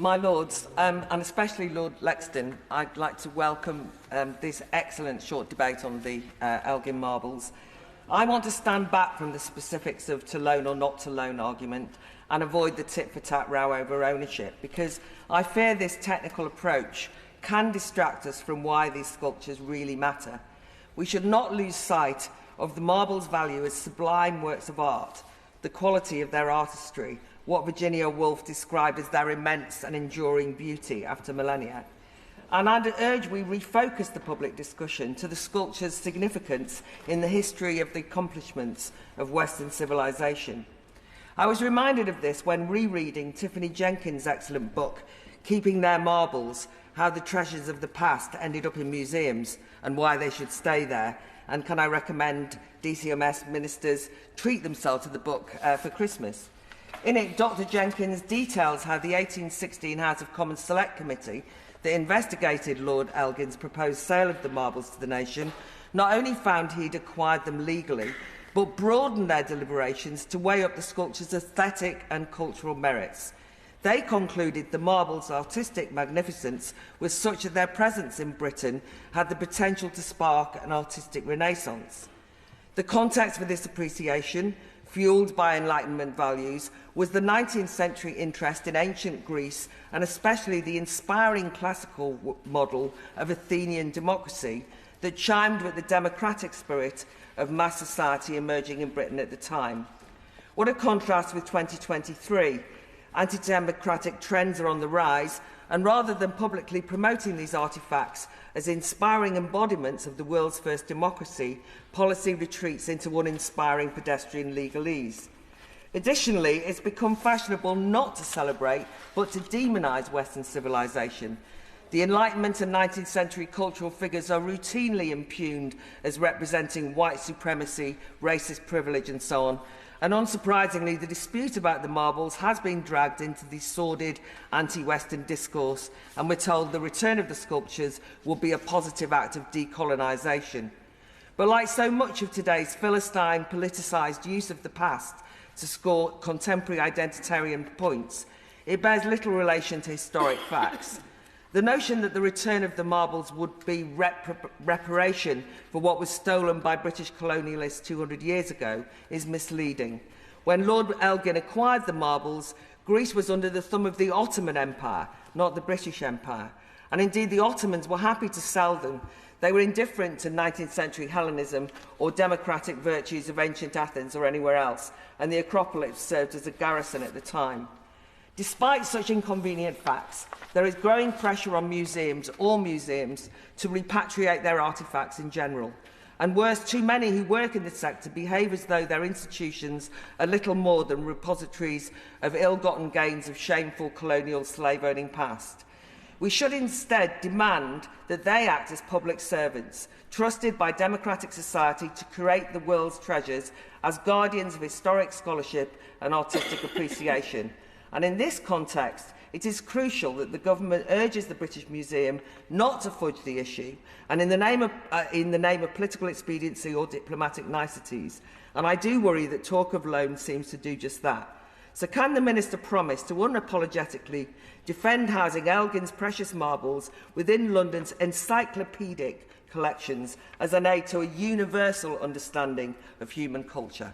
My Lords, and especially Lord Lexden, I'd like to welcome this excellent short debate on the Elgin marbles. I want to stand back from the specifics of to loan or not to loan argument and avoid the tit-for-tat row over ownership, because I fear this technical approach can distract us from why these sculptures really matter. We should not lose sight of the marbles' value as sublime works of art, the quality of their artistry, what Virginia Woolf described as their immense and enduring beauty after millennia. And I'd urge we refocus the public discussion to the sculpture's significance in the history of the accomplishments of Western civilization. I was reminded of this when rereading Tiffany Jenkins' excellent book, Keeping Their Marbles, How the Treasures of the Past Ended Up in Museums and Why They Should Stay There. And can I recommend DCMS ministers treat themselves to the book for Christmas? In it, Dr. Jenkins details how the 1816 House of Commons Select Committee that investigated Lord Elgin's proposed sale of the marbles to the nation not only found he'd acquired them legally, but broadened their deliberations to weigh up the sculpture's aesthetic and cultural merits. They concluded the marbles' artistic magnificence was such that their presence in Britain had the potential to spark an artistic renaissance. The context for this appreciation, fuelled by Enlightenment values, was the 19th century interest in ancient Greece and especially the inspiring classical model of Athenian democracy that chimed with the democratic spirit of mass society emerging in Britain at the time. What a contrast with 2023. Anti-democratic trends are on the rise, and rather than publicly promoting these artefacts as inspiring embodiments of the world's first democracy, policy retreats into uninspiring pedestrian legalese. Additionally, it's become fashionable not to celebrate, but to demonise Western civilization. The Enlightenment and 19th century cultural figures are routinely impugned as representing white supremacy, racist privilege and so on. And unsurprisingly, the dispute about the marbles has been dragged into the sordid anti-Western discourse, and we're told the return of the sculptures will be a positive act of decolonisation. But like so much of today's Philistine politicised use of the past to score contemporary identitarian points, it bears little relation to historic facts. The notion that the return of the marbles would be reparation for what was stolen by British colonialists 200 years ago is misleading. When Lord Elgin acquired the marbles, Greece was under the thumb of the Ottoman Empire, not the British Empire. And indeed, the Ottomans were happy to sell them. They were indifferent to 19th century Hellenism or democratic virtues of ancient Athens or anywhere else, and the Acropolis served as a garrison at the time. Despite such inconvenient facts, there is growing pressure on museums, all museums, to repatriate their artefacts in general. And worse, too many who work in the sector behave as though their institutions are little more than repositories of ill-gotten gains of shameful colonial slave-owning past. We should instead demand that they act as public servants, trusted by democratic society to curate the world's treasures as guardians of historic scholarship and artistic appreciation. And in this context, it is crucial that the government urges the British Museum not to fudge the issue, and in the name of political expediency or diplomatic niceties. And I do worry that talk of loan seems to do just that. So can the Minister promise to unapologetically defend housing Elgin's precious marbles within London's encyclopedic collections as an aid to a universal understanding of human culture?